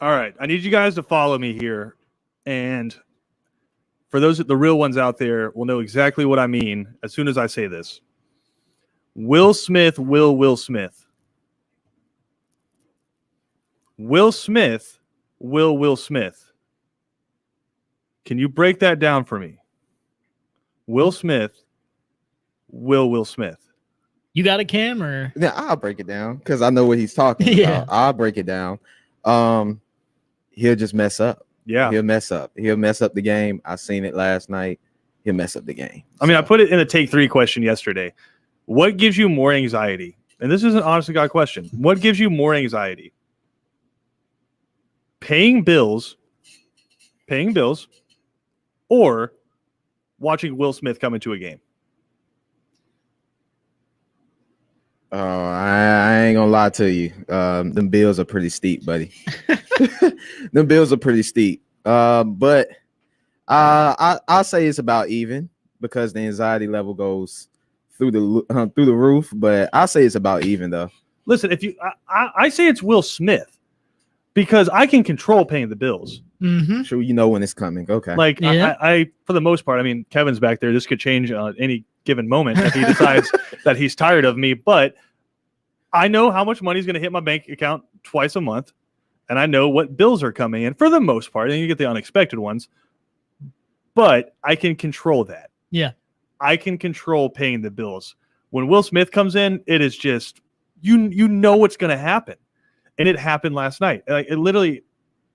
All right. I need you guys to follow me here. And for the real ones out there will know exactly what I mean as soon as I say this. Will Smith, Will Smith. Will Smith, Will Smith. Can you break that down for me? Will Smith, Will Smith. You got a Cam or? Yeah, I'll break it down because I know what he's talking about. I'll break it down. He'll just mess up. Yeah. He'll mess up. He'll mess up the game. I seen it last night. He'll mess up the game. I mean, I put it in a take 3 question yesterday. What gives you more anxiety? And this is an honest to God question. What gives you more anxiety? Paying bills, or watching Will Smith come into a game? Oh, I ain't gonna lie to you. Them bills are pretty steep, buddy. Them bills are pretty steep. But I'll say it's about even because the anxiety level goes through the roof. But I'll say it's about even though. Listen, if I say it's Will Smith because I can control paying the bills. Mm-hmm. Sure, you know when it's coming. Okay. Like I for the most part, I mean, Kevin's back there. This could change any given moment if he decides that he's tired of me. But I know how much money is going to hit my bank account twice a month, and I know what bills are coming in for the most part. And you get the unexpected ones, but I can control that. Yeah, I can control paying the bills. When Will Smith comes in, it is just you know what's going to happen, and it happened last night. Like it literally.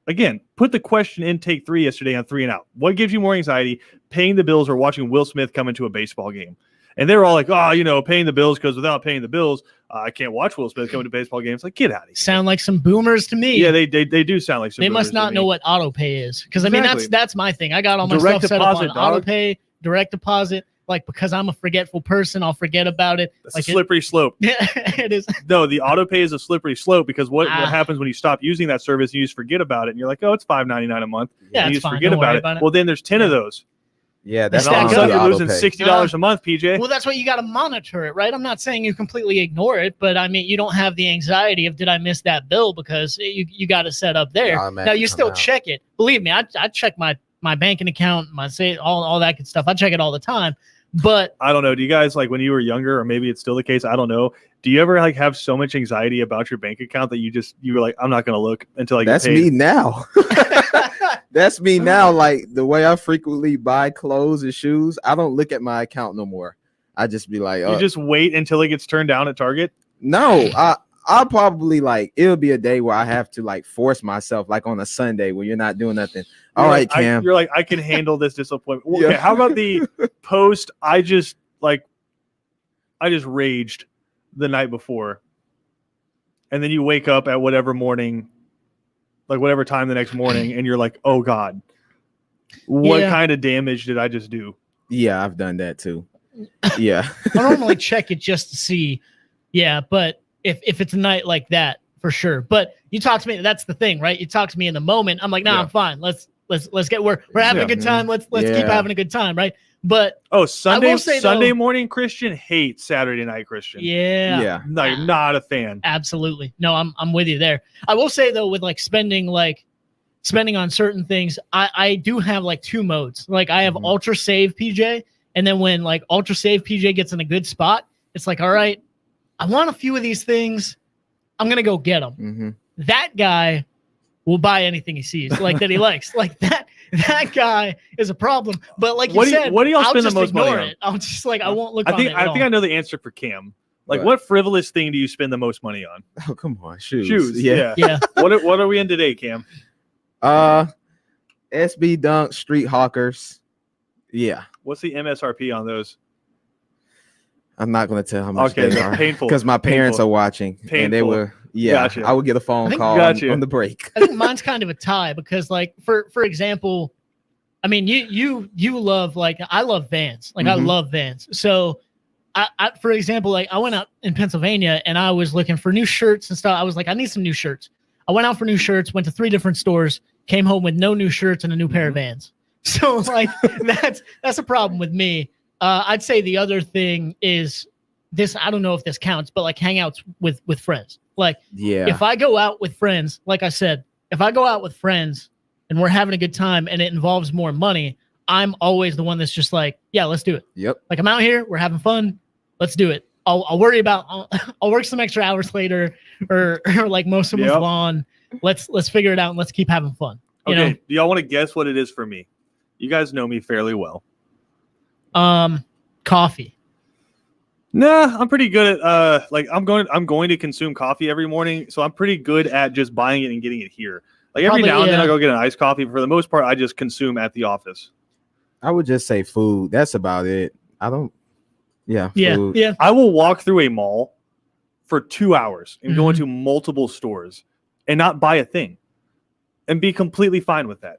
Again, put the question in take 3 yesterday on 3 and Out. What gives you more anxiety, paying the bills or watching Will Smith come into a baseball game? And they were all like, paying the bills because without paying the bills, I can't watch Will Smith come into baseball games. Like, get out of here. Sound like some boomers to me. Yeah, they do sound like some They boomers must not know what auto pay is. Because, Exactly. I mean, that's my thing. I got all my Direct stuff set up deposit, on dog. auto pay, direct deposit. Like, because I'm a forgetful person, I'll forget about it. That's like a slippery slope. Yeah, it is. No, the auto pay is a slippery slope because what happens when you stop using that service, you just forget about it, and you're like, oh, it's $5.99 a month. Yeah, and you it's just fine. forget Don't worry about it. about it. Well, then there's 10 of those. Yeah, that's And all of a Stack sudden up. you're losing $60 a month, PJ. Well, that's why you got to monitor it, right? I'm not saying you completely ignore it, but I mean, you don't have the anxiety of did I miss that bill because you got it set up there. Now you still check it. Believe me, I check my banking account, all that good stuff. I check it all the time. But I don't know. Do you guys like when you were younger, or maybe it's still the case? I don't know. Do you ever like have so much anxiety about your bank account that you were like, I'm not going to look until I get That's paid? me now. That's me now. Like the way I frequently buy clothes and shoes, I don't look at my account no more. I just be like, You just wait until it gets turned down at Target? no, I'll probably like it'll be a day where I have to like force myself, like on a Sunday when you're not doing nothing. All right, Cam. You're like, I can handle this disappointment. Well, Yeah. okay, how about the post? I just raged the night before, and then you wake up at whatever morning, like whatever time the next morning, and you're like, oh God, what kind of damage did I just do? Yeah, I've done that too. Yeah. I normally check it just to see. Yeah, but if it's a night like that, for sure. But you talk to me, that's the thing, right? You talk to me in the moment. I'm like, nah, I'm fine. Let's get we're having a good time. Let's keep having a good time, right? But Sunday morning Christian hates Saturday night Christian. Yeah. Like not a fan. Absolutely. No, I'm with you there. I will say though, with like spending on certain things, I do have like 2 modes. Like I have Ultra Save PJ, and then when like Ultra Save PJ gets in a good spot, it's like, all right, I want a few of these things. I'm gonna go get them. Mm-hmm. That guy will buy anything he sees, like that he likes. Like that guy is a problem. But like you said, what do y'all spend the most money on? It. I'm just like, I won't look. I think I know the answer for Cam. Like, what frivolous thing do you spend the most money on? Oh, come on, shoes. Yeah. What are we in today, Cam? SB Dunk, Street Hawkers. Yeah. What's the MSRP on those? I'm not going to tell how much they are. Painful. Because my parents are watching. Painful. And they were, Gotcha. I would get a phone call on the break. I think mine's kind of a tie because, like, for example, I mean, you love, like, I love Vans. Like, I love Vans. So, I for example, like, I went out in Pennsylvania and I was looking for new shirts and stuff. I was like, I need some new shirts. I went out for new shirts, went to 3 different stores, came home with no new shirts and a new pair of Vans. So, like, that's a problem with me. I'd say the other thing is this. I don't know if this counts, but like hangouts with friends. Like, if I go out with friends, like I said, if I go out with friends and we're having a good time and it involves more money, I'm always the one that's just like, yeah, let's do it. Yep. Like I'm out here, we're having fun, let's do it. I'll worry about. I'll work some extra hours later, or like mow someone's lawn. Let's figure it out and let's keep having fun. You know? Do y'all want to guess what it is for me? You guys know me fairly well. Coffee. Nah, I'm pretty good at I'm going to consume coffee every morning, so I'm pretty good at just buying it and getting it here. Like every now and then I go get an iced coffee, but for the most part I just consume at the office. I would just say food. That's about it. I don't. Yeah. Food. Yeah. I will walk through a mall for 2 hours and go into multiple stores and not buy a thing and be completely fine with that.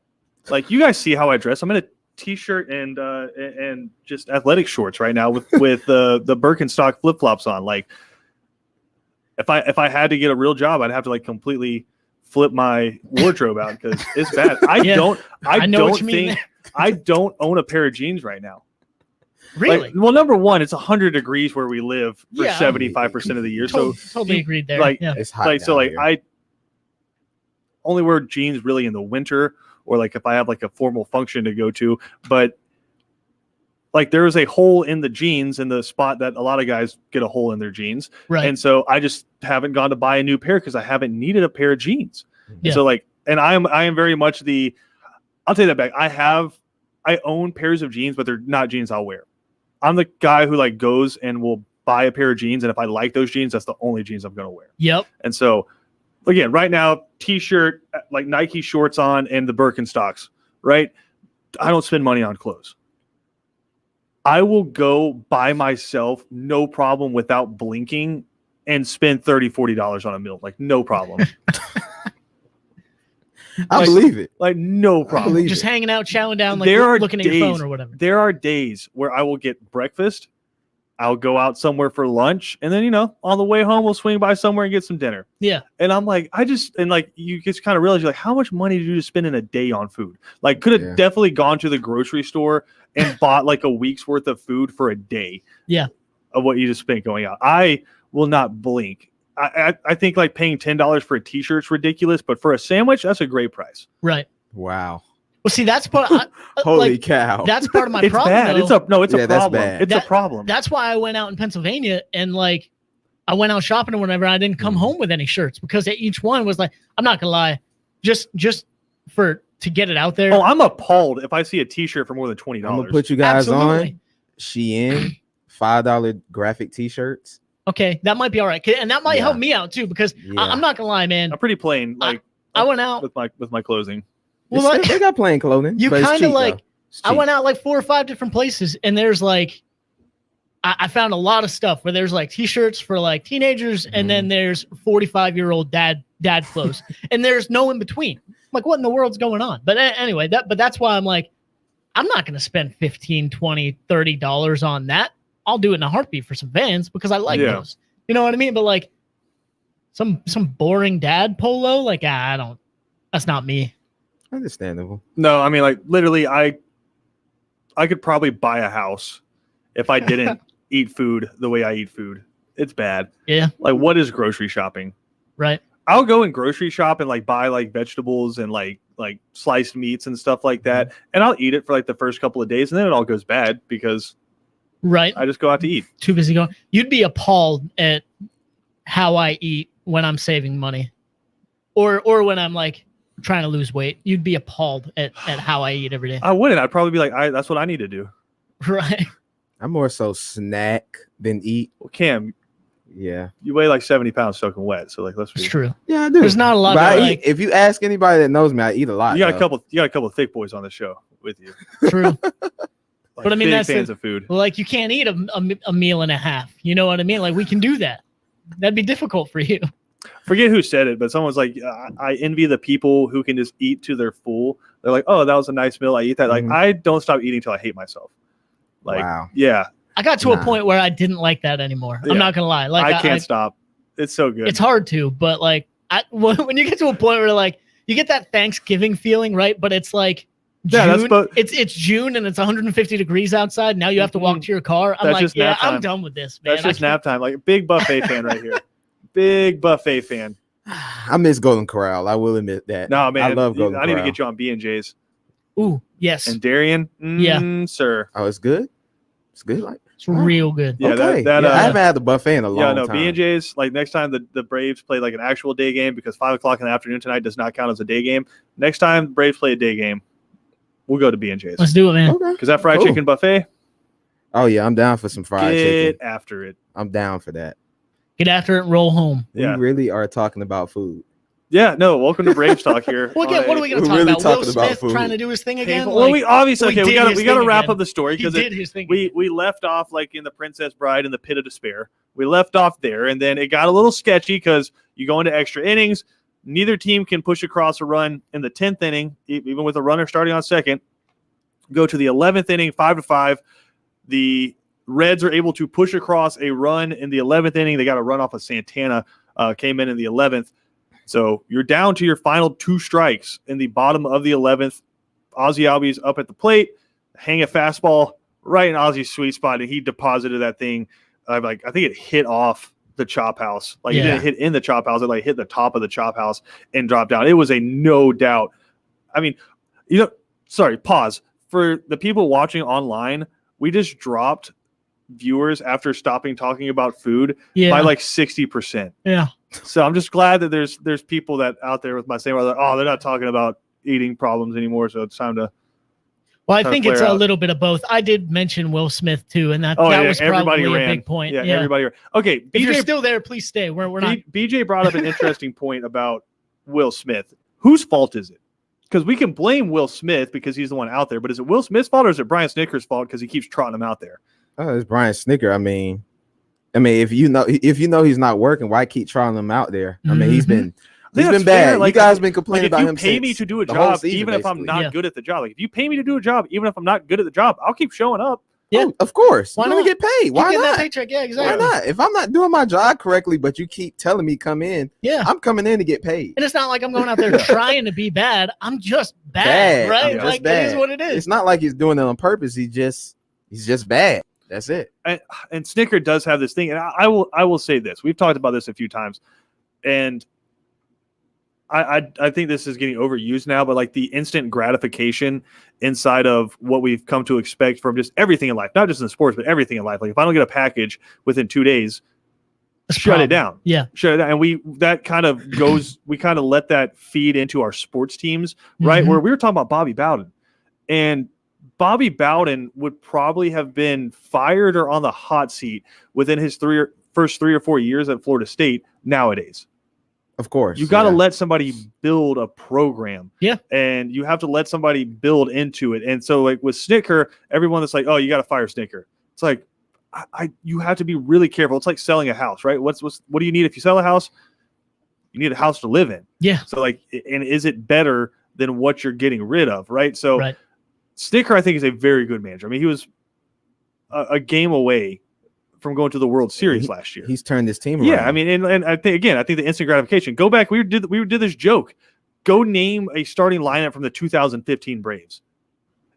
Like you guys see how I dress. I'm in a t-shirt and just athletic shorts right now with the Birkenstock flip-flops on. Like if I had to get a real job, I'd have to like completely flip my wardrobe out because it's bad. I don't own a pair of jeans right now. Really? Like, well, number one, it's 100 degrees where we live for 75% of the year. Totally agreed there. Like, it's hot. Like, so like here. I only wear jeans really in the winter or like if I have like a formal function to go to. But like there is a hole in the jeans in the spot that a lot of guys get a hole in their jeans. Right. And so I just haven't gone to buy a new pair because I haven't needed a pair of jeans. Yeah. So like, and I am very much I'll take that back. I own pairs of jeans, but they're not jeans I'll wear. I'm the guy who like goes and will buy a pair of jeans, and if I like those jeans, that's the only jeans I'm going to wear. Yep. And so, again, right now, t-shirt, like Nike shorts on, and the Birkenstocks. Right? I don't spend money on clothes. I will go by myself, no problem, without blinking, and spend $30-$40 on a meal, like no problem. I believe it. Like no problem. Just hanging out, chowing down, like looking at your phone or whatever. There are days where I will get breakfast. I'll go out somewhere for lunch, and then on the way home we'll swing by somewhere and get some dinner. Yeah. And I'm like, you just kind of realize you're like, how much money did you just spend in a day on food? Like, could have definitely gone to the grocery store and bought like a week's worth of food for a day. Yeah. Of what you just spent going out. I will not blink. I think like paying $10 for a t-shirt is ridiculous, but for a sandwich, that's a great price. Right. Wow. Well, see, that's part. Holy cow! That's part of my it's problem. Bad. It's a problem. That's bad. It's a problem. That's why I went out in Pennsylvania and like I went out shopping or whatever. I didn't come home with any shirts because each one was like, I'm not gonna lie, just to get it out there. Oh, I'm appalled if I see a t-shirt for more than $20. I'm gonna put you guys Absolutely. on Shein $5 graphic t-shirts. Okay, that might be all right, and that might help me out too because I'm not gonna lie, man. I'm pretty plain. Like I went out with my clothing. Well, they got plain clothing. You kind of like. I went out like 4 or 5 different places, and there's like, I found a lot of stuff where there's like t-shirts for like teenagers, and then there's 45-year-old dad clothes, and there's no in between. I'm like, what in the world's going on? But anyway, that's why I'm like, I'm not gonna spend $15, $20, $30 on that. I'll do it in a heartbeat for some Vans because I like those. You know what I mean? But like some boring dad polo, like I don't. That's not me. Understandable. No, I mean like literally, I could probably buy a house if I didn't eat food the way I eat food. It's bad. Yeah. Like what is grocery shopping? Right. I'll go and grocery shop and like buy like vegetables and like sliced meats and stuff like that, and I'll eat it for like the first couple of days, and then it all goes bad because. Right. I just go out to eat. Too busy going. You'd be appalled at how I eat when I'm saving money, or when I'm like trying to lose weight. You'd be appalled at how I eat every day. I wouldn't. I'd probably be like, that's what I need to do. Right. I'm more so snack than eat. Well, Cam, yeah, you weigh like 70 pounds soaking wet. So like, let's be. It's true. Yeah, I do. There's not a lot. But of, if you ask anybody that knows me, I eat a lot. You got a couple of thick boys on the show with you. True. Like, but I mean, that's fans of food. Well, like you can't eat a meal and a half. You know what I mean? Like we can do that. That'd be difficult for you. Forget who said it, but someone's like, I envy the people who can just eat to their full. They're like, oh, that was a nice meal. I eat that. Like I don't stop eating until I hate myself. Like, wow. Yeah. I got to a point where I didn't like that anymore. I'm not gonna lie. Like I can't stop. It's so good. It's hard to, but like when you get to a point where like you get that Thanksgiving feeling, right? But it's like. June, it's June and it's 150 degrees outside. Now you have to walk to your car. I'm like, yeah, I'm done with this, man. That's just nap time. Like big buffet fan right here. Big buffet fan. I miss Golden Corral. I will admit that. No, man, I love Golden I Corral. need to get you on B&J's. Ooh, yes. And Darian, sir. Oh, it's good. It's good. Like It's real good. Yeah, okay. I I haven't had the buffet in a long time. B&J's, like next time the Braves play like an actual day game, because 5:00 in the afternoon tonight does not count as a day game. Next time the Braves play a day game, we'll go to B&J's. Let's do it, man. Okay. Because that fried chicken buffet, Oh yeah, I'm down for some fried chicken. get after it. I'm down for that. Get after it and roll home. Yeah. We really are talking about food. Yeah, no, welcome to Braves Talk here. Well, again, what are we going to talk really about? Will talking about Smith food. trying to do his thing again? Well, we obviously we got to wrap again. up the story He because did his thing. we left off like in the Princess Bride in the pit of despair. We left off there, and then it got a little sketchy because you go into extra innings. Neither team can push across a run in the 10th inning, even with a runner starting on second. Go to the 11th inning, 5-5. The Reds are able to push across a run in the 11th inning. They got a run off of Santana, came in the 11th. So you're down to your final 2 strikes in the bottom of the 11th. Ozzie Albies up at the plate, hang a fastball right in Ozzie's sweet spot, and he deposited that thing. I think it hit off the chop house. Like it didn't hit in the chop house. It like hit the top of the chop house and dropped down. It was a no doubt. I mean, sorry, pause. For the people watching online, we just dropped viewers after stopping talking about food by like 60%. Yeah. So I'm just glad that there's people that out there with my same, like, oh, they're not talking about eating problems anymore. So it's time to. Well, I think it's a little bit of both. I did mention Will Smith too, and that was probably a big point. Yeah, everybody ran. Okay, if you're still there, please stay. We're not. BJ brought up an interesting point about Will Smith. Whose fault is it? Because we can blame Will Smith because he's the one out there, but is it Will Smith's fault or is it Brian Snicker's fault because he keeps trotting him out there? Oh, it's Brian Snicker. I mean, if you know he's not working, why keep trying him out there? I mean, he's been bad. Like, you guys been complaining about him. If you pay me to do a job, even if I'm not good at the job, like if you pay me to do a job, even if I'm not good at the job, I'll keep showing up. Yeah, of course. Why not get paid? Why not? That paycheck? Yeah, exactly. Why not? If I'm not doing my job correctly, but you keep telling me come in, I'm coming in to get paid. And it's not like I'm going out there trying to be bad. I'm just bad, right? Like bad. It is what it is. It's not like he's doing it on purpose. He's just bad. That's it. And Snicker does have this thing, and I will say this. We've talked about this a few times, and I think this is getting overused now, but like the instant gratification inside of what we've come to expect from just everything in life, not just in sports, but everything in life. Like if I don't get a package within 2 days, shut it down. Yeah. Shut it down. And we kind of let that feed into our sports teams, right? Where we were talking about Bobby Bowden, and Bobby Bowden would probably have been fired or on the hot seat within his first 3 or 4 years at Florida State nowadays. Of course. You got to let somebody build a program. Yeah. And you have to let somebody build into it. And so like with Snicker, everyone that's like, oh, you got to fire Snicker. It's like, you have to be really careful. It's like selling a house, right? What do you need if you sell a house? You need a house to live in. Yeah. So like, and is it better than what you're getting rid of, right? So Snicker, I think, is a very good manager. I mean, he was a game away from going to the World Series last year. He's turned this team around. Yeah, I mean, and I think the instant gratification. Go back. We did this joke. Go name a starting lineup from the 2015 Braves.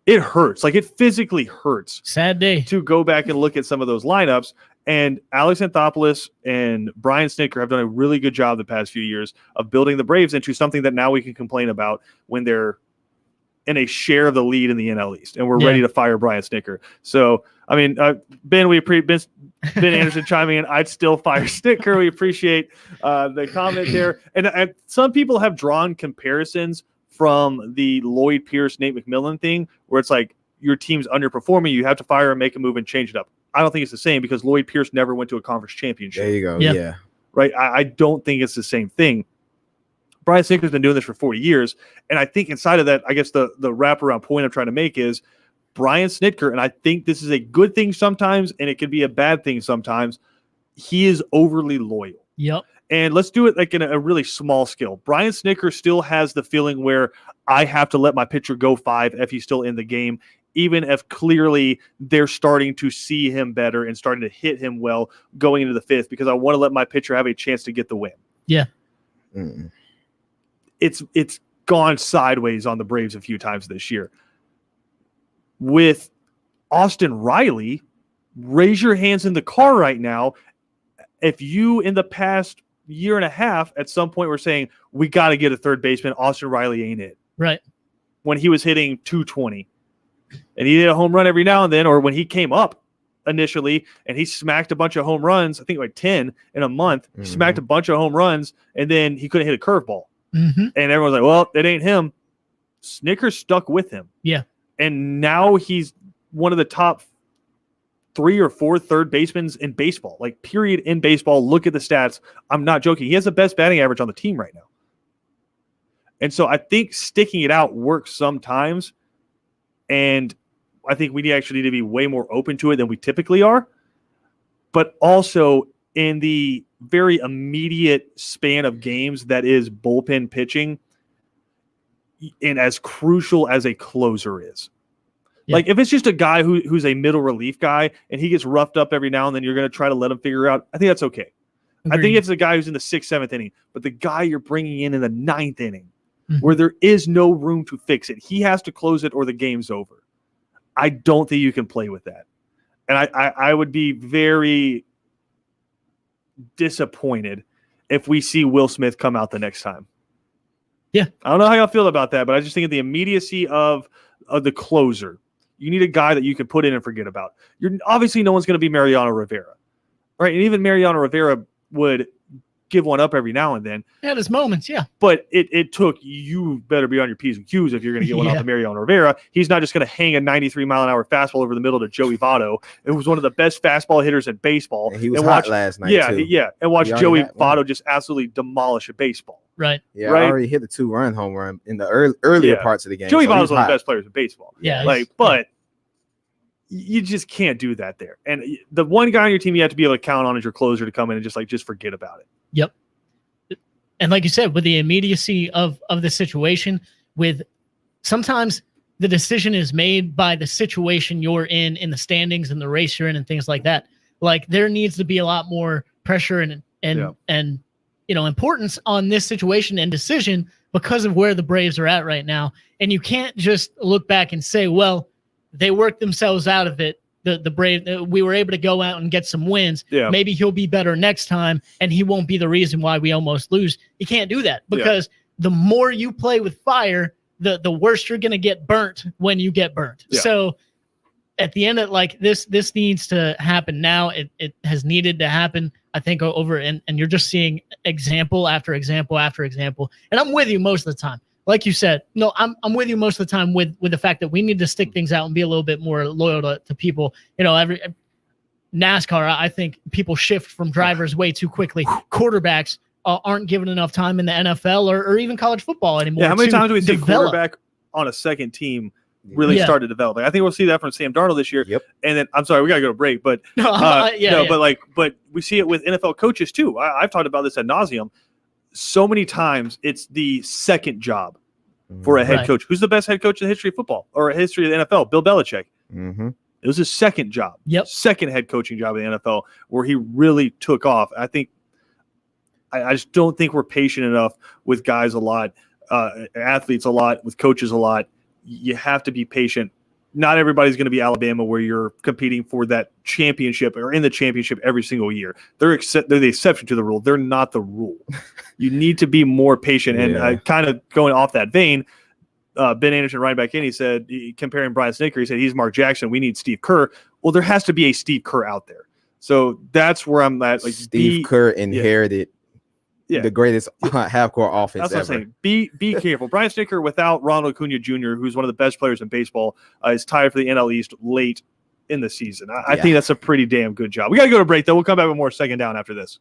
It hurts. Like it physically hurts. Sad day to go back and look at some of those lineups. And Alex Anthopoulos and Brian Snicker have done a really good job the past few years of building the Braves into something that now we can complain about when they're in a share of the lead in the NL East, and we're ready to fire Brian Snicker. So, I mean, Ben Anderson chiming in. I'd still fire Snicker. We appreciate the comment there. And some people have drawn comparisons from the Lloyd Pierce, Nate McMillan thing, where it's like your team's underperforming. You have to fire and make a move and change it up. I don't think it's the same because Lloyd Pierce never went to a conference championship. There you go. Yeah. Right. I don't think it's the same thing. Brian Snicker's been doing this for 40 years. And I think inside of that, I guess the wraparound point I'm trying to make is Brian Snicker, and I think this is a good thing sometimes, and it can be a bad thing sometimes. He is overly loyal. Yep. And let's do it like in a really small scale. Brian Snicker still has the feeling where I have to let my pitcher go 5 if he's still in the game, even if clearly they're starting to see him better and starting to hit him well going into the 5th, because I want to let my pitcher have a chance to get the win. Yeah. Mm. It's gone sideways on the Braves a few times this year. With Austin Riley, raise your hands in the car right now. If you in the past year and a half, at some point, we're saying we got to get a third baseman. Austin Riley ain't it. Right. When he was hitting 220, and he did a home run every now and then, or when he came up initially and he smacked a bunch of home runs, I think like 10 in a month, he smacked a bunch of home runs, and then he couldn't hit a curveball. And everyone's like, well, it ain't him. Snickers stuck with him. Yeah. And now he's one of the top 3 or 4 third basemen in baseball, like period in baseball. Look at the stats. I'm not joking. He has the best batting average on the team right now. And so I think sticking it out works sometimes. And I think we actually need to be way more open to it than we typically are. But also in the very immediate span of games that is bullpen pitching, and as crucial as a closer is. Yeah. Like if it's just a guy who's a middle relief guy and he gets roughed up every now and then, you're going to try to let him figure out. I think that's okay. Agreed. I think it's the guy who's in the 6th, 7th inning, but the guy you're bringing in the 9th inning where there is no room to fix it. He has to close it or the game's over. I don't think you can play with that. And I would be very disappointed if we see Will Smith come out the next time. Yeah. I don't know how y'all feel about that, but I just think of the immediacy of the closer. You need a guy that you can put in and forget about. Obviously no one's going to be Mariano Rivera, right? And even Mariano Rivera would give one up every now and then. Yeah, there's moments, yeah. But it took, you better be on your P's and Q's if you're going to get one off of Mariano Rivera. He's not just going to hang a 93-mile-an-hour fastball over the middle to Joey Votto. It was one of the best fastball hitters in baseball. And he was hot last night, too. Yeah, and watch Joey Votto just absolutely demolish a baseball. Right. Yeah, right? I already hit the 2-run home run in the earlier parts of the game. Joey Votto's one of the best players in baseball. Yeah. But you just can't do that there. And the one guy on your team you have to be able to count on is your closer to come in and just forget about it. Yep. And like you said, with the immediacy of the situation, with sometimes the decision is made by the situation you're in the standings and the race you're in and things like that. Like there needs to be a lot more pressure and importance on this situation and decision because of where the Braves are at right now. And you can't just look back and say, well, they worked themselves out of it. The Braves, we were able to go out and get some wins. Yeah. Maybe he'll be better next time, and he won't be the reason why we almost lose. You can't do that because the more you play with fire, the worse you're going to get burnt when you get burnt. Yeah. So at the end of this needs to happen now. It has needed to happen, I think, and you're just seeing example after example after example. And I'm with you most of the time. Like you said, no, I'm with you most of the time with the fact that we need to stick things out and be a little bit more loyal to people. Every NASCAR, I think people shift from drivers way too quickly. Quarterbacks aren't given enough time in the NFL or even college football anymore. Yeah, how many times do we see a quarterback on a second team really start to develop? Like, I think we'll see that from Sam Darnold this year. Yep. And then I'm sorry, we gotta go to break, but but we see it with NFL coaches too. I've talked about this ad nauseum. So many times it's the second job for a head coach. Who's the best head coach in the history of football or history of the NFL? Bill Belichick. It was his second job, second head coaching job in the NFL where he really took off. I think I just don't think we're patient enough with guys a lot, athletes a lot, with coaches a lot. You have to be patient. Not everybody's going to be Alabama where you're competing for that championship or in the championship every single year. They're the exception to the rule. They're not the rule. You need to be more patient. And kind of going off that vein, Ben Anderson, right back in, he said, comparing Brian Snicker, he said, he's Mark Jackson. We need Steve Kerr. Well, there has to be a Steve Kerr out there. So that's where I'm at. Like Steve Kerr inherited the greatest half-court offense That's ever. what I'm saying. Be careful. Brian Snicker, without Ronald Acuna Jr., who's one of the best players in baseball, is tied for the NL East late in the season. I think that's a pretty damn good job. We got to go to break, though. We'll come back with more second down after this.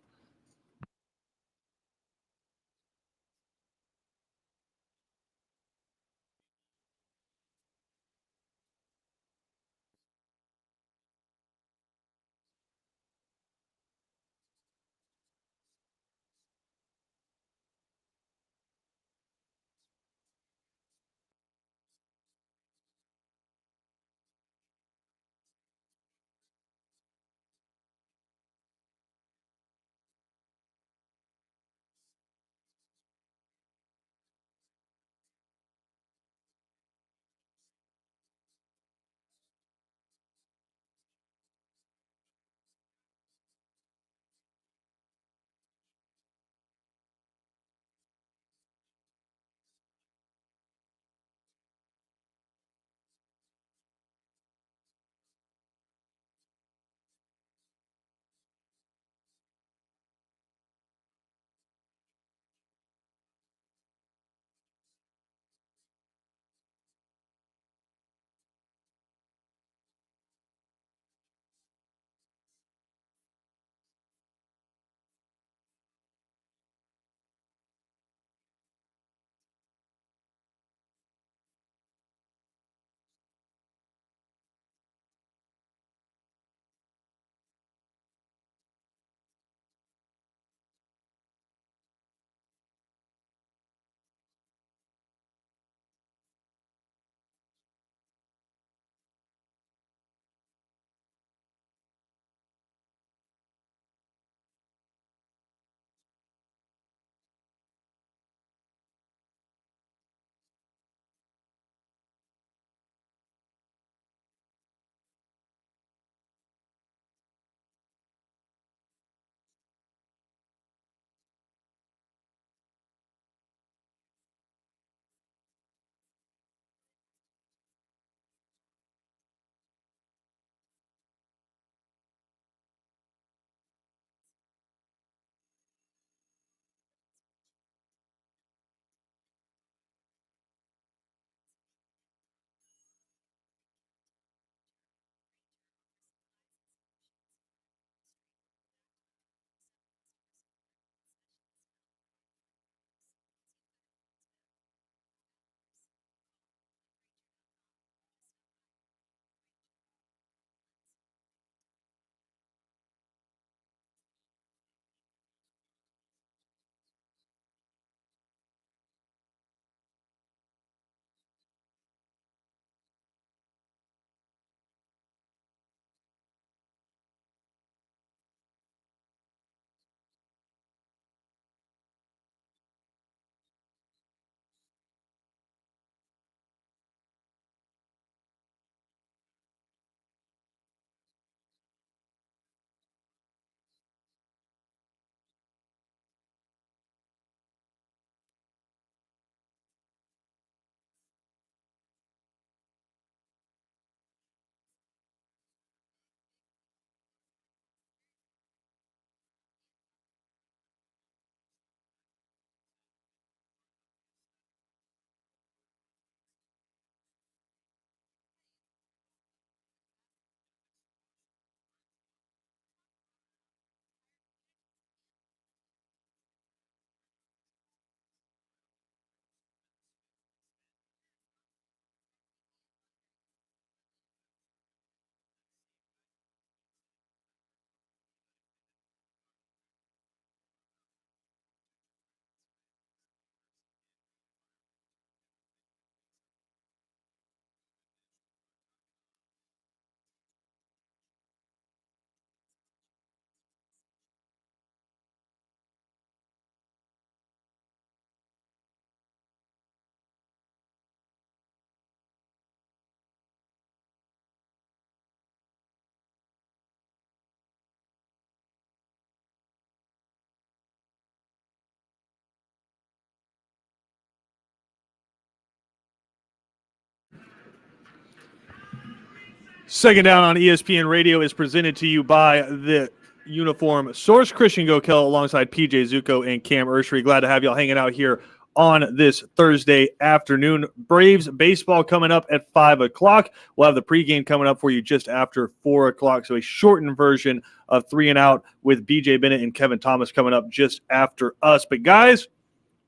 Second Down on ESPN Radio is presented to you by the Uniform Source. Christian Gokel alongside PJ Zuko and Cam Ursery. Glad to have y'all hanging out here on this Thursday afternoon. Braves baseball coming up at 5 o'clock. We'll have the pregame coming up for you just after 4 o'clock. So a shortened version of 3 and Out with BJ Bennett and Kevin Thomas coming up just after us. But guys,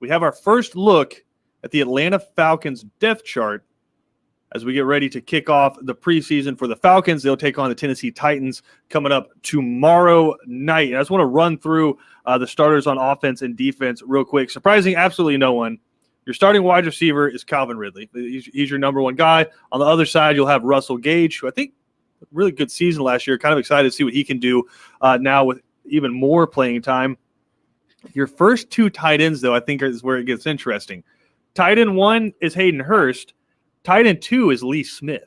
we have our first look at the Atlanta Falcons depth chart as we get ready to kick off the preseason for the Falcons. They'll take on the Tennessee Titans coming up tomorrow night. And I just want to run through the starters on offense and defense real quick. Surprising absolutely no one. Your starting wide receiver is Calvin Ridley. He's your number one guy. On the other side, you'll have Russell Gage, who I think had a really good season last year. Kind of excited to see what he can do now with even more playing time. Your first 2 tight ends, though, I think is where it gets interesting. Tight end 1 is Hayden Hurst. Tight end 2 is Lee Smith.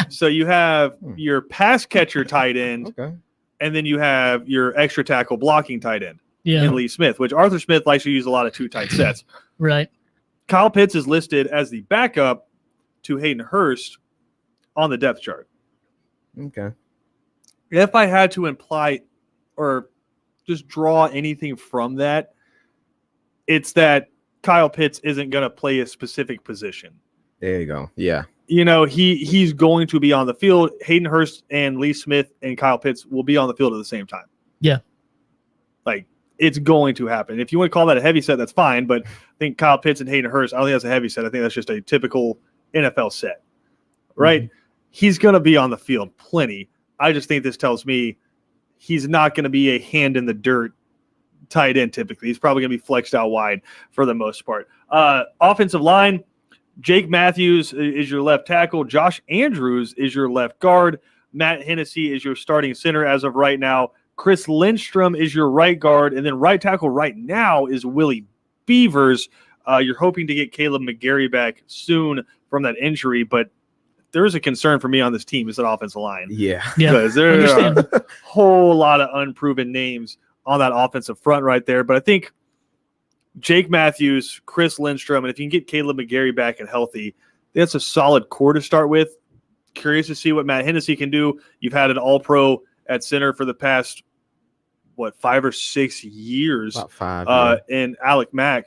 So you have your pass catcher tight end, and then you have your extra tackle blocking tight end in Lee Smith, which Arthur Smith likes to use a lot of 2 tight sets. Right. Kyle Pitts is listed as the backup to Hayden Hurst on the depth chart. Okay. If I had to imply or just draw anything from that, it's that Kyle Pitts isn't going to play a specific position. There you go. Yeah. You know, he's going to be on the field. Hayden Hurst and Lee Smith and Kyle Pitts will be on the field at the same time. Yeah. Like, it's going to happen. If you want to call that a heavy set, that's fine. But I think Kyle Pitts and Hayden Hurst, I don't think that's a heavy set. I think that's just a typical NFL set, right? Mm-hmm. He's going to be on the field plenty. I just think this tells me he's not going to be a hand in the dirt tight end typically. He's probably going to be flexed out wide for the most part. Offensive line, Jake Matthews is your left tackle. Josh Andrews is your left guard. Matt Hennessy is your starting center as of right now. Chris Lindstrom is your right guard. And then right tackle right now is Willie Beavers. You're hoping to get Caleb McGarry back soon from that injury, but there is a concern for me on this team is that offensive line. Yeah. Because there are a whole lot of unproven names on that offensive front right there. But I think Jake Matthews, Chris Lindstrom, and if you can get Caleb McGarry back and healthy, that's a solid core to start with. Curious to see what Matt Hennessy can do. You've had an all-pro at center for the past, 5 or 6 years. About 5. And Alex Mack.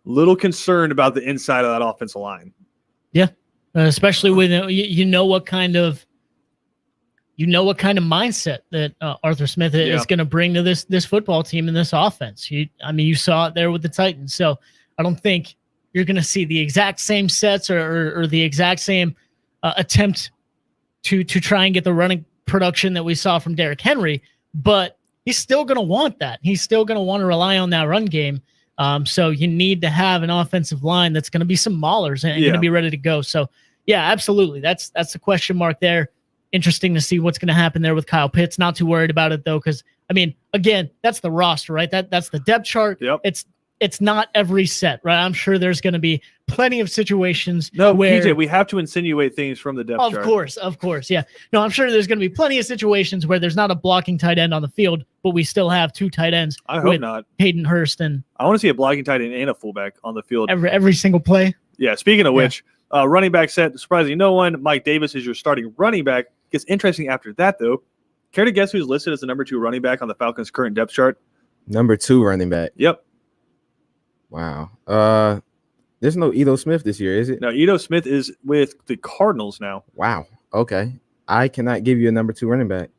Little concerned about the inside of that offensive line. Yeah, especially with you know what kind of mindset that Arthur Smith is going to bring to this football team and this offense. You saw it there with the Titans. So I don't think you're going to see the exact same sets or the exact same attempt to try and get the running production that we saw from Derrick Henry, but he's still going to want that. He's still going to want to rely on that run game. So you need to have an offensive line that's going to be some maulers and going to be ready to go. So yeah, absolutely. That's the question mark there. Interesting to see what's going to happen there with Kyle Pitts. Not too worried about it though, because again, that's the roster, right? That's the depth chart. Yep. It's not every set, right? I'm sure there's going to be plenty of situations. No, where, PJ, we have to insinuate things from the depth chart. Of course, yeah. No, I'm sure there's going to be plenty of situations where there's not a blocking tight end on the field, but we still have 2 tight ends. I hope not. Hayden Hurst and I want to see a blocking tight end and a fullback on the field every single play. Yeah. Speaking of which, running back set, surprising no one. Mike Davis is your starting running back. Gets interesting after that though. Care to guess who's listed as the number 2 running back on the Falcons' current depth chart? Number 2 running back. Yep. Wow. There's no Edo Smith this year, is it? No, Edo Smith is with the Cardinals now. Wow. Okay. I cannot give you a number 2 running back.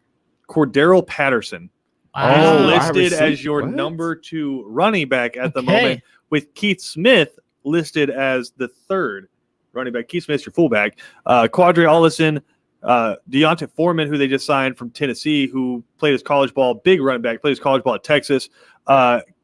Cordero Patterson. Wow. Listed as your number 2 running back at the moment, with Keith Smith listed as the 3rd running back. Keith Smith's your fullback. Quadri Ollison, Deontay Foreman, who they just signed from Tennessee, who played his college ball, big running back, played his college ball at Texas.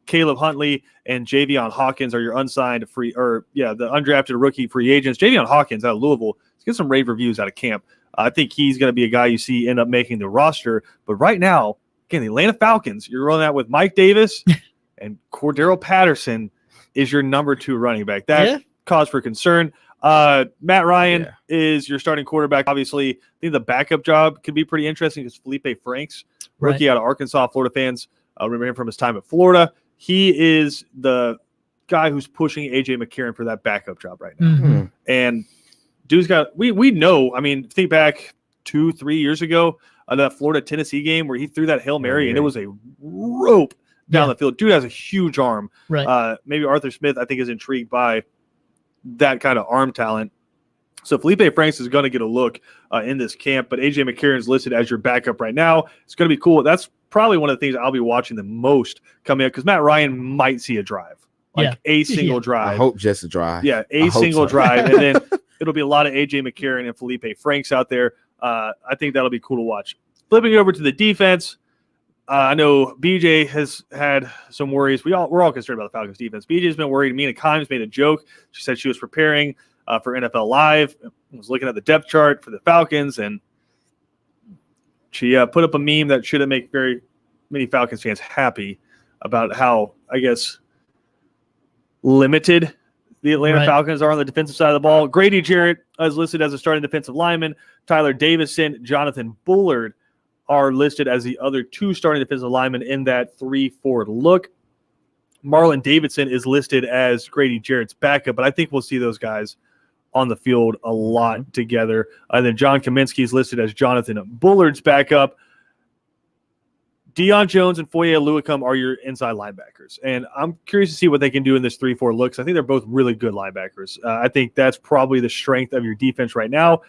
Caleb Huntley and Javion Hawkins are your unsigned the undrafted rookie free agents. Javion Hawkins out of Louisville, let's get some rave reviews out of camp. I think he's going to be a guy you see end up making the roster. But right now, again, the Atlanta Falcons, you're rolling out with Mike Davis and Cordero Patterson is your number 2 running back. That cause for concern. Matt Ryan is your starting quarterback. Obviously, I think the backup job could be pretty interesting because Felipe Franks, rookie out of Arkansas. Florida fans remember him from his time at Florida. He is the guy who's pushing A.J. McCarron for that backup job right now. Mm-hmm. And dude's got we know. I mean, think back 2-3 years ago that Florida Tennessee game where he threw that Hail Mary and it was a rope down the field. Dude has a huge arm. Right. Maybe Arthur Smith, I think, is intrigued by that kind of arm talent. So Felipe Franks is going to get a look in this camp, but AJ McCarron is listed as your backup right now. It's going to be cool. That's probably one of the things I'll be watching the most coming up because Matt Ryan might see a drive, like a single drive. I hope just a drive. Yeah, a single drive, and then it'll be a lot of AJ McCarron and Felipe Franks out there. I think that'll be cool to watch. Flipping over to the defense, I know BJ has had some worries. We're all concerned about the Falcons defense. BJ's been worried. Mina Kimes made a joke. She said she was preparing for NFL Live, was looking at the depth chart for the Falcons, and she put up a meme that shouldn't make very many Falcons fans happy about how, I guess, limited the Atlanta Falcons are on the defensive side of the ball. Grady Jarrett is listed as a starting defensive lineman. Tyler Davison, Jonathan Bullard are listed as the other two starting defensive linemen in that 3-4 look. Marlon Davidson is listed as Grady Jarrett's backup, but I think we'll see those guys on the field a lot together. And then John Kaminsky is listed as Jonathan Bullard's backup. Deion Jones and Foye Oluokun are your inside linebackers. And I'm curious to see what they can do in this 3-4 look. I think they're both really good linebackers. I think that's probably the strength of your defense right now.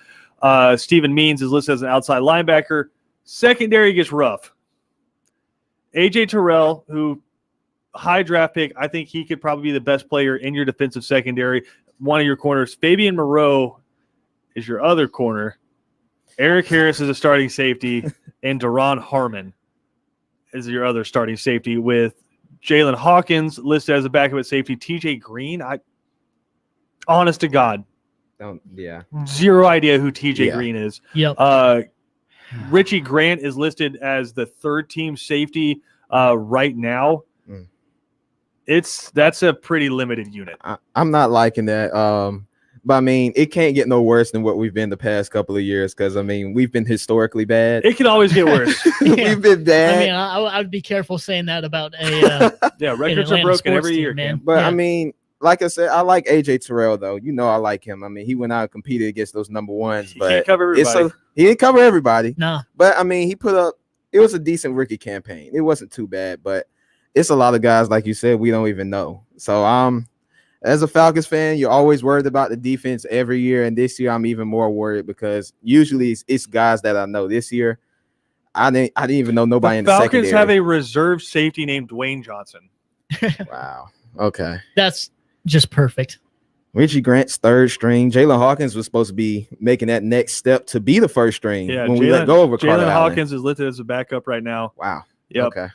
Steven Means is listed as an outside linebacker. Secondary gets rough. AJ Terrell, who high draft pick, I think he could probably be the best player in your defensive secondary. One of your corners. Fabian Moreau is your other corner. Eric Harris is a starting safety, and Daron Harmon is your other starting safety, with Jalen Hawkins listed as a backup at safety. TJ Green, honest to God, zero idea who TJ Green is. Yep. Richie Grant is listed as the third team safety right now. That's a pretty limited unit. I'm not liking that. But I mean, it can't get no worse than what we've been the past couple of years because I mean, we've been historically bad. It can always get worse. We've been bad. I mean, I'd be careful saying that about a records are broken every year, man. But I mean, like I said, I like AJ Terrell though. You know, I like him. I mean, he went out and competed against those number ones, but he can't cover everybody. He didn't cover everybody. No, but I mean, he put up. It was a decent rookie campaign. It wasn't too bad, but it's a lot of guys, like you said, we don't even know. So as a Falcons fan, you're always worried about the defense every year, and this year I'm even more worried because usually it's guys that I know. This year, I didn't even know nobody in the secondary. Falcons have a reserve safety named Dwayne Johnson. Wow. Okay. That's just perfect. Richie Grant's third string. Jalen Hawkins was supposed to be making that next step to be the first string when we let go of Jalen Hawkins is listed as a backup right now. Wow. Yep. Okay.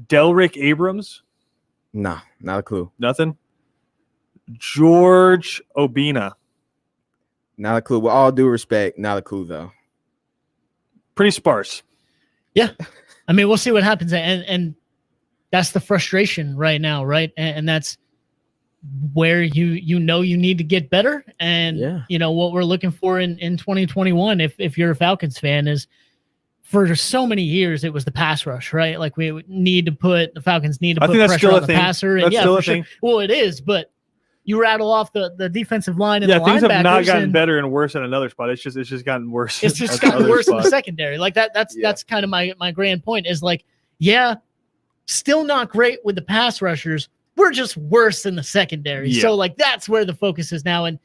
Delrick Abrams? Nah, not a clue. Nothing? George Obina? Not a clue. With all due respect, not a clue, though. Pretty sparse. Yeah. I mean, we'll see what happens. And that's the frustration right now, right? And that's where you know you need to get better. And, you know, what we're looking for in 2021, if you're a Falcons fan, is for so many years, it was the pass rush, right? Like the Falcons need to put pressure on the passer. And that's still a thing. Well, it is, but you rattle off the defensive line and the linebackers. Things have not gotten better and worse at another spot. It's just gotten worse. It's just gotten worse in the secondary. Like that's kind of my grand point is like, still not great with the pass rushers. We're just worse in the secondary. Yeah. So like that's where the focus is now. And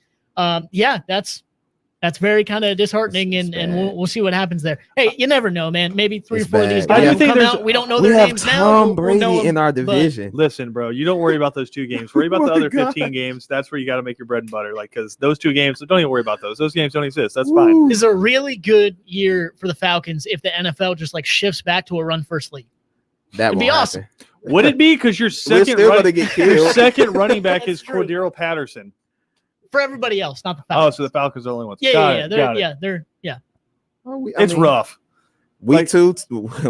that's very kind of disheartening, and we'll see what happens there. Hey, you never know, man. Maybe 3 or 4 of these guys will come out. We don't know their names now. Tom Brady in our division. Listen, bro, you don't worry about those 2 games. Worry about the other 15 games. That's where you got to make your bread and butter. Like, because those 2 games, don't even worry about those. Those games don't exist. That's fine. This is a really good year for the Falcons if the NFL just like shifts back to a run-first league. That'd be awesome. Would it be? Because your second running back is Cordero Patterson. For everybody else, not the Falcons. Oh, so the Falcons are the only ones. It's rough. Week 2,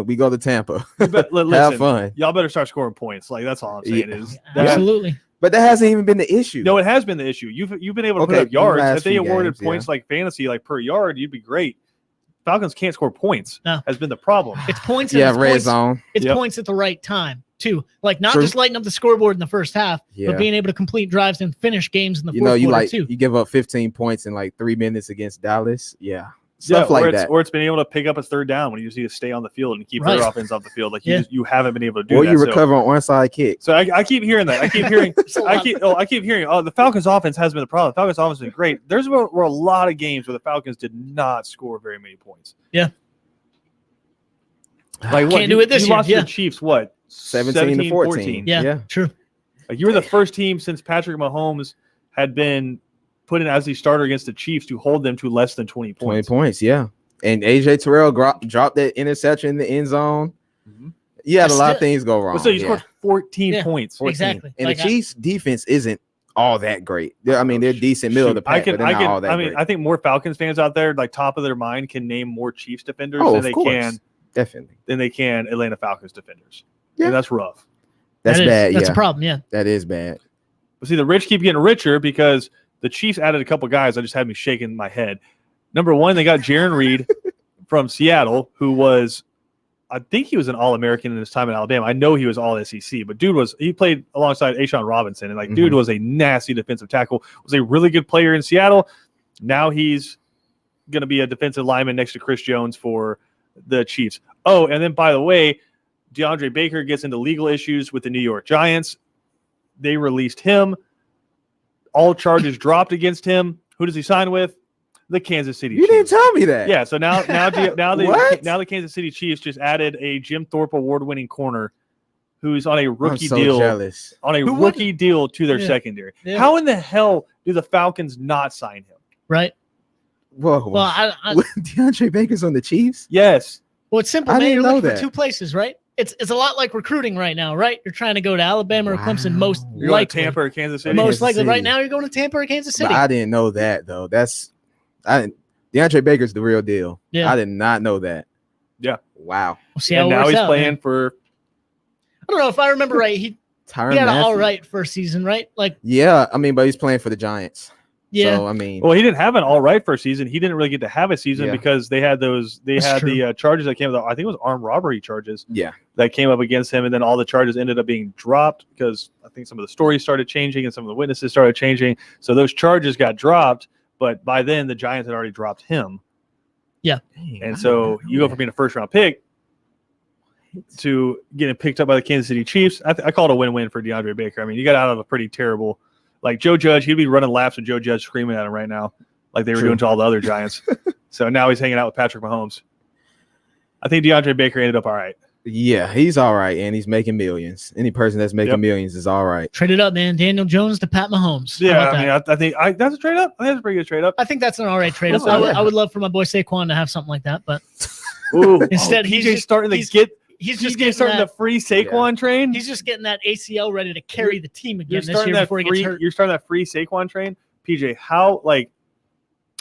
we go to Tampa. Have fun. Y'all better start scoring points. Like that's all I'm saying absolutely. But that hasn't even been the issue. No, it has been the issue. You've been able to put up yards. If they awarded points like fantasy, like per yard, you'd be great. Falcons can't score points. No. Has been the problem. It's points. Red zone. It's points at the right time. too. Like not True. just lighting up the scoreboard in the first half, Yeah. but being able to complete drives and finish games in the You fourth know, quarter too. you give up 15 points in like 3 minutes against Dallas. Yeah. Yeah, Stuff like that. Or it's been able to pick up a third down when you just need to stay on the field and keep their offense off the field. Like you haven't been able to do or that. you recover on onside kick. So I keep hearing that. I keep hearing. I keep hearing. Oh, the Falcons' offense has been the problem. The Falcons' offense has been great. Were a lot of games where the Falcons did not score very many points. Yeah. Like what? Can't do it this you year. lost to the Chiefs. What? 17 to 14. Yeah. True. Like you were the first team since Patrick Mahomes had been put in as the starter against the Chiefs to hold them to less than 20 points. 20 points, yeah. And AJ Terrell dropped that interception in the end zone. Mm-hmm. Yeah, a lot of things go wrong. So you scored 14 points. 14. Exactly. And the Chiefs' defense isn't all that great. They're decent middle of the pack, but they're not all that great. I think more Falcons fans out there, like top of their mind, can name more Chiefs defenders than they can Atlanta Falcons defenders. Yeah, and that's rough. That's bad. That's a problem. Yeah, that is bad. But see, the rich keep getting richer because the Chiefs added a couple guys that just had me shaking my head. Number one, they got Jaron Reed from Seattle, who was, I think he was an All-American in his time in Alabama. I know he was All-SEC, but he played alongside Ashawn Robinson, and dude was a nasty defensive tackle, was a really good player in Seattle. Now he's going to be a defensive lineman next to Chris Jones for the Chiefs. Oh, and then by the way, DeAndre Baker gets into legal issues with the New York Giants. They released him. All charges dropped against him. Who does he sign with? The Kansas City Chiefs. You didn't tell me that. Yeah, so now the Kansas City Chiefs just added a Jim Thorpe award-winning corner who's on a rookie deal. Jealous. On a rookie deal to their secondary. Yeah. How in the hell do the Falcons not sign him? Right. Whoa. Well, DeAndre Baker's on the Chiefs? Yes. Well, it's simple, man. You're looking for two places, right? It's a lot like recruiting right now, right? You're trying to go to Alabama or Clemson, most you're likely. Going to Tampa or Kansas City. Most likely, right now, you're going to Tampa or Kansas City. But I didn't know that though. DeAndre Baker's the real deal. Yeah. I did not know that. Yeah. Wow. We'll see how and it now works he's out, playing for. I don't know if I remember right. He had an all right first season, right? Like. Yeah, I mean, but he's playing for the Giants. Yeah. So, I mean, well, he didn't have an all right first season. He didn't really get to have a season because they had the charges that came with. I think it was armed robbery charges. Yeah. That came up against him, and then all the charges ended up being dropped because I think some of the stories started changing and some of the witnesses started changing. So those charges got dropped, but by then the Giants had already dropped him. Yeah. Dang, and so you go from being a first round pick to getting picked up by the Kansas City Chiefs. I call it a win-win for DeAndre Baker. I mean, you got out of a pretty terrible. Like Joe Judge, he'd be running laps with Joe Judge screaming at him right now, like they were doing to all the other Giants. So now he's hanging out with Patrick Mahomes. I think DeAndre Baker ended up all right. Yeah, he's all right, and he's making millions. Any person that's making millions is all right. Trade it up, man. Daniel Jones to Pat Mahomes. Yeah, I think that's a trade up. I think that's a pretty good trade up. I think that's an all right trade up. I would love for my boy Saquon to have something like that, but instead he's just starting to get. He's just starting the free Saquon train. He's just getting that ACL ready to carry the team again this year before he gets hurt. You're starting that free Saquon train, PJ. How I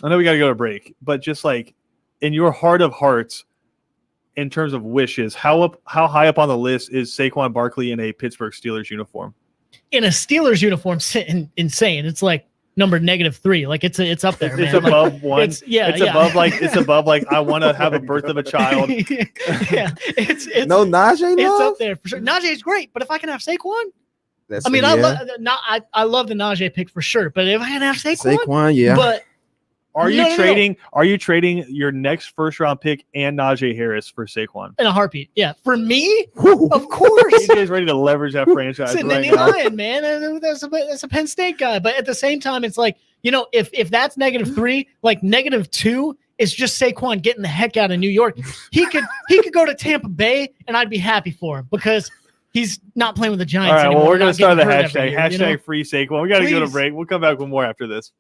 know we got to go to break, but just like in your heart of hearts, in terms of wishes, how high up on the list is Saquon Barkley in a Pittsburgh Steelers uniform? In a Steelers uniform, insane. It's like number -3. Like it's up there. It's man. above one. It's above like I want to have a birth of a child. Yeah, it's no Najee. It's up there for sure. Najee's great, but if I can have Saquon, I love the Najee pick for sure. But if I can have Saquon, yeah. But are you trading? Are you trading your next first round pick and Najee Harris for Saquon in a heartbeat? Yeah, for me, of course. He's ready to leverage that franchise. It's right now. Lion, man. That's a Penn State guy. But at the same time, it's like if that's -3, like -2 is just Saquon getting the heck out of New York. He could go to Tampa Bay, and I'd be happy for him because he's not playing with the Giants. All right, anymore. Well, we're gonna start the hashtag. Year, hashtag free Saquon. We got to go to break. We'll come back with more after this.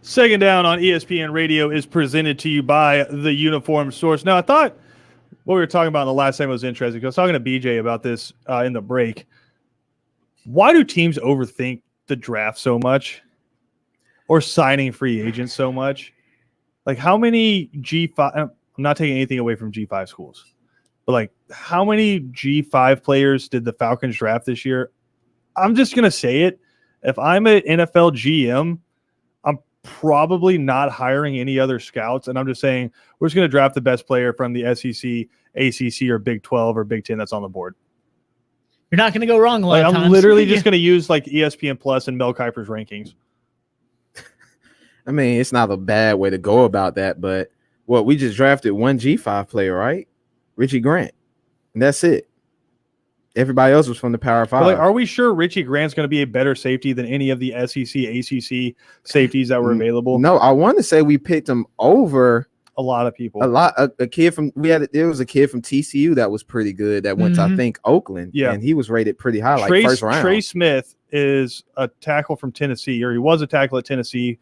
Second Down on ESPN Radio is presented to you by the Uniform Source. Now, I thought what we were talking about in the last segment was interesting because I was talking to BJ about this in the break. Why do teams overthink the draft so much or signing free agents so much? Like, how many G5 – I'm not taking anything away from G5 schools, but, like, how many G5 players did the Falcons draft this year? I'm just going to say it. If I'm an NFL GM, I'm probably not hiring any other scouts, and I'm just saying we're just going to draft the best player from the SEC, ACC, or Big 12 or Big 10 that's on the board. You're not going to go wrong a lot of times. I'm literally just going to use like ESPN Plus and Mel Kiper's rankings. I mean, it's not a bad way to go about that, but we just drafted one G5 player, right? Richie Grant. And that's it. Everybody else was from the Power 5. But like, are we sure Richie Grant's going to be a better safety than any of the SEC, ACC safeties that were available? No, I want to say we picked him over a lot of people. A kid from there was a kid from TCU that was pretty good that went to, I think, Oakland. Yeah. And he was rated pretty high, like first round. Trey Smith is a tackle from Tennessee, or he was a tackle at Tennessee.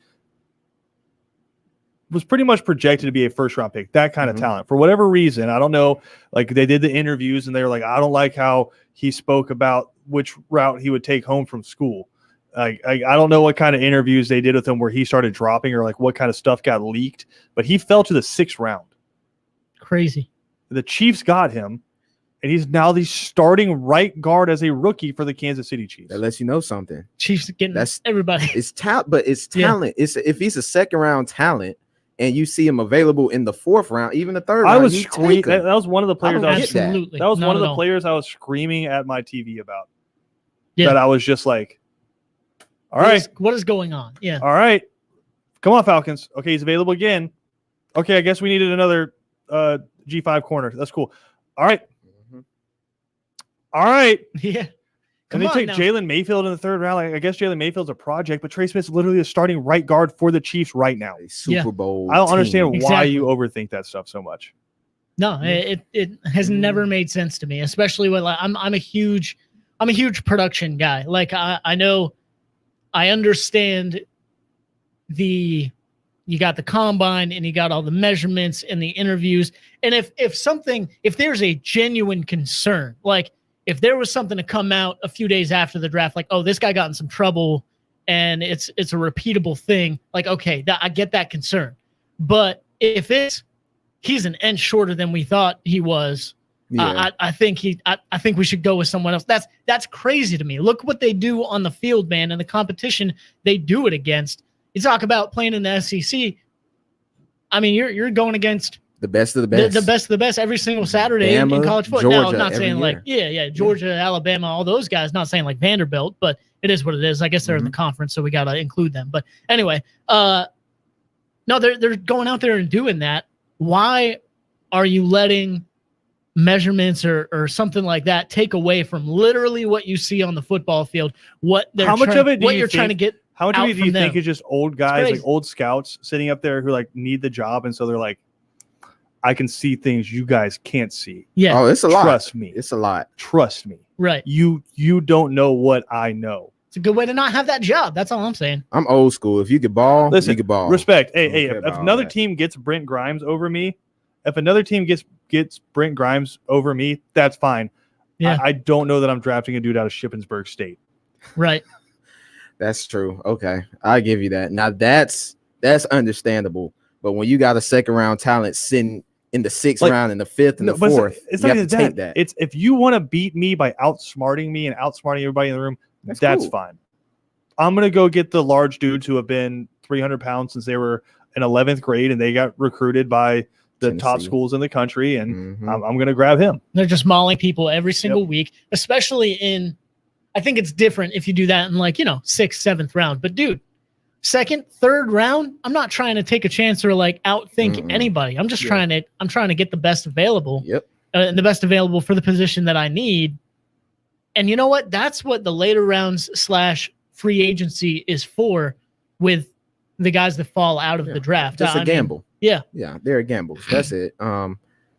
Was pretty much projected to be a first round pick, that kind of talent. For whatever reason, I don't know, like they did the interviews and they were like, I don't like how he spoke about which route he would take home from school. I don't know what kind of interviews they did with him where he started dropping or like what kind of stuff got leaked, but he fell to the 6th round. Crazy. The Chiefs got him, and he's now the starting right guard as a rookie for the Kansas City Chiefs. That lets you know something. Chiefs getting everybody. It's talent, but it's talent. Yeah. If he's a second round talent, and you see him available in the 4th round, even the 3rd round. I was screaming. That was one of the players. Absolutely. That was one of the players I was screaming at my TV about. Yeah. That I was just like, all right. What is going on? Yeah. All right. Come on, Falcons. Okay, he's available again. Okay, I guess we needed another G5 corner. That's cool. All right. All right. Yeah. And they take Jalen Mayfield in the 3rd round. Like, I guess Jalen Mayfield's a project, but Trey Smith's literally a starting right guard for the Chiefs right now. Super Bowl. I don't understand why you overthink that stuff so much. No, it has never made sense to me, especially when I'm a huge production guy. Like I know, I understand you got the combine and you got all the measurements and the interviews. And if there's a genuine concern, like if there was something to come out a few days after the draft, like, oh, this guy got in some trouble and it's a repeatable thing, like, okay, I get that concern. But if he's an inch shorter than we thought he was, I think we should go with someone else. That's crazy to me. Look what they do on the field, man, and the competition they do it against. You talk about playing in the SEC. I mean, you're going against the best of the best. The best of the best every single Saturday in college football. Now, I'm not saying like, Georgia, Alabama, all those guys, not saying like Vanderbilt, but it is what it is. I guess they're in the conference, so we got to include them. But anyway, no, they're going out there and doing that. Why are you letting measurements or something like that take away from literally what you see on the football field? How much of it do you think is just old guys, like old scouts sitting up there who like need the job, and so they're like, I can see things you guys can't see. Yeah. Oh, it's a lot. Trust me. It's a lot. Trust me. Right. You don't know what I know. It's a good way to not have that job. That's all I'm saying. I'm old school. If you could ball, listen, you could ball. Respect. Hey, if another team gets Brent Grimes over me, that's fine. Yeah. I don't know that I'm drafting a dude out of Shippensburg State. Right. That's true. Okay. I give you that. Now that's understandable. But when you got a 2nd round talent sitting in the 6th round and the 5th and the 4th, it's not even that. It's if you want to beat me by outsmarting me and outsmarting everybody in the room, that's fine. I'm going to go get the large dudes who have been 300 pounds since they were in 11th grade and they got recruited by the Tennessee. Top schools in the country, and I'm going to grab him. They're just mauling people every single week, especially I think it's different if you do that in 6th, 7th round. But dude, 2nd, 3rd round, I'm not trying to take a chance or outthink anybody. I'm just trying to get the best available. Yep. And the best available for the position that I need. And you know what? That's what the later rounds / free agency is for, with the guys that fall out of the draft. That's a gamble. Yeah, they're gambles. That's it.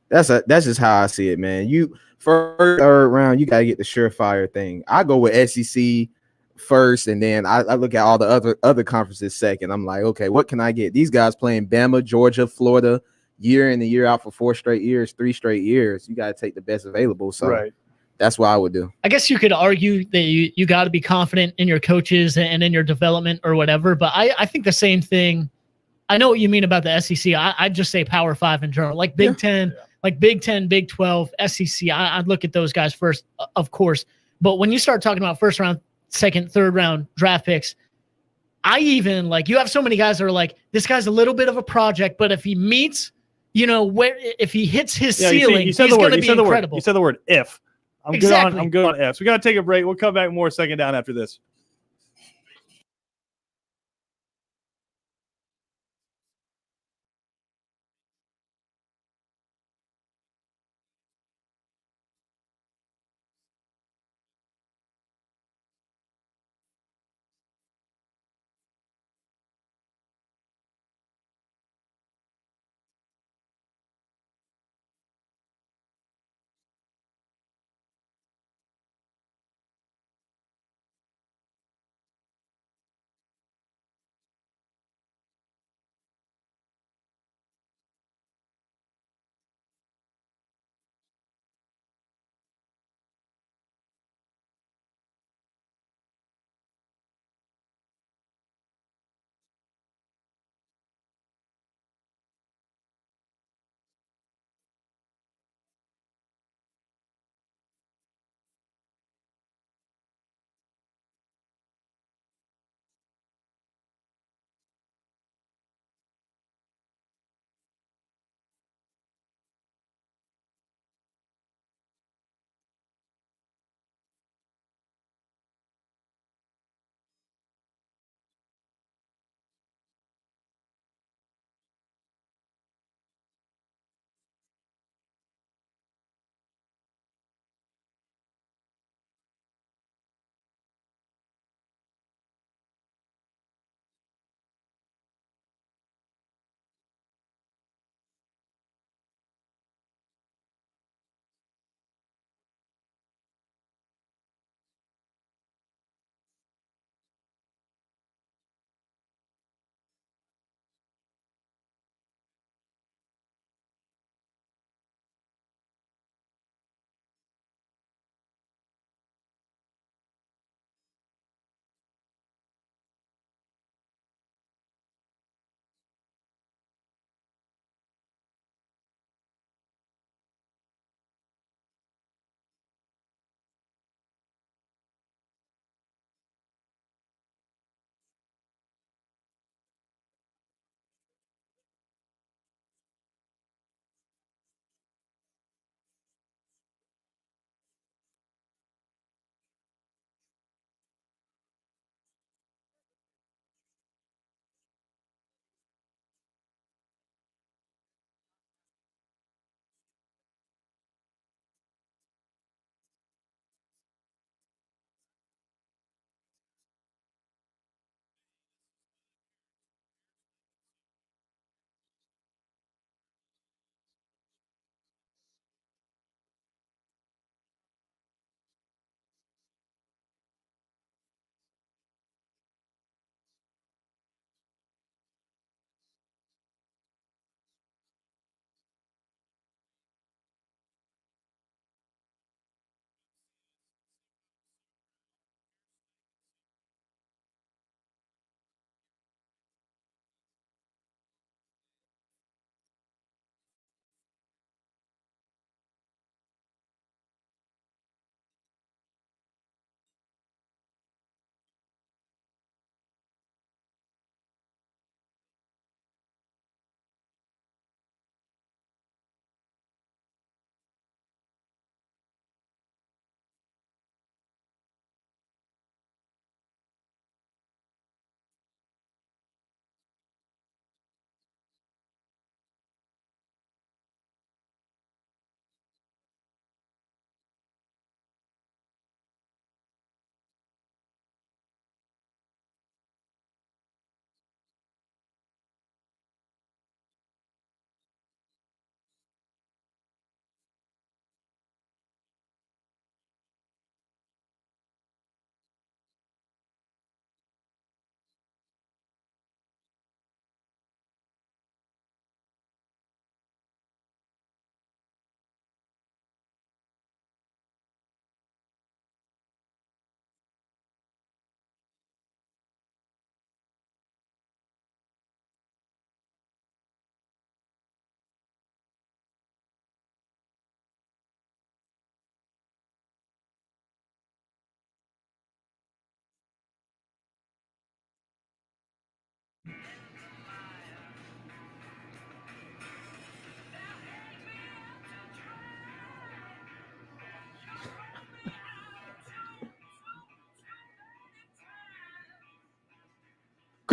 That's just how I see it, man. You 1st, 3rd round, you gotta get the surefire thing. I go with SEC, first, and then I look at all the other conferences second. I'm like, okay, what can I get? These guys playing Bama, Georgia, Florida, year in and year out for 4 straight years, 3 straight years. You got to take the best available. So that's what I would do. I guess you could argue that you got to be confident in your coaches and in your development or whatever, but I think the same thing. I know what you mean about the SEC. I'd just say Power 5 in general, like Big Ten, like Big 10, Big 12, SEC. I'd look at those guys first, of course. But when you start talking about first round, second, third round draft picks, I even like you have so many guys that are like, this guy's a little bit of a project, but if he meets, where if he hits his ceiling, he's going to be incredible. You said the word if. I'm good on ifs. We got to take a break. We'll come back more second down after this.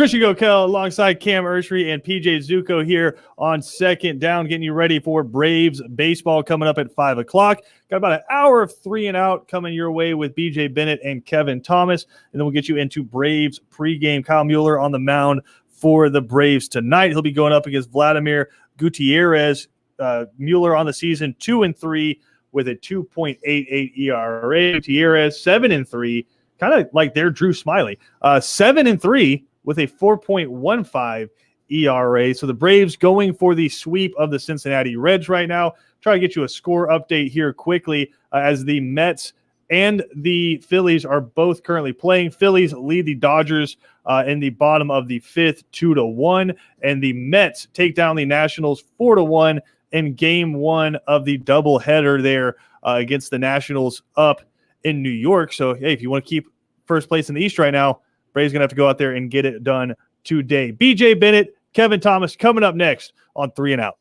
Christian Gokel alongside Cam Ursery and PJ Zuko here on Second Down, getting you ready for Braves baseball coming up at 5 o'clock. Got about an hour of 3 and Out coming your way with BJ Bennett and Kevin Thomas. And then we'll get you into Braves pregame. Kyle Mueller on the mound for the Braves tonight. He'll be going up against Vladimir Gutierrez. Mueller on the season 2-3 with a 2.88 ERA. Gutierrez 7-3, kind of like their Drew Smiley. 7-3 with a 4.15 ERA. So the Braves going for the sweep of the Cincinnati Reds right now. Try to get you a score update here quickly as the Mets and the Phillies are both currently playing. Phillies lead the Dodgers in the bottom of the 5th, 2-1, and the Mets take down the Nationals 4-1 in Game 1 of the doubleheader there against the Nationals up in New York. So, hey, if you want to keep first place in the East right now, Braves going to have to go out there and get it done today. BJ Bennett, Kevin Thomas coming up next on 3 and Out.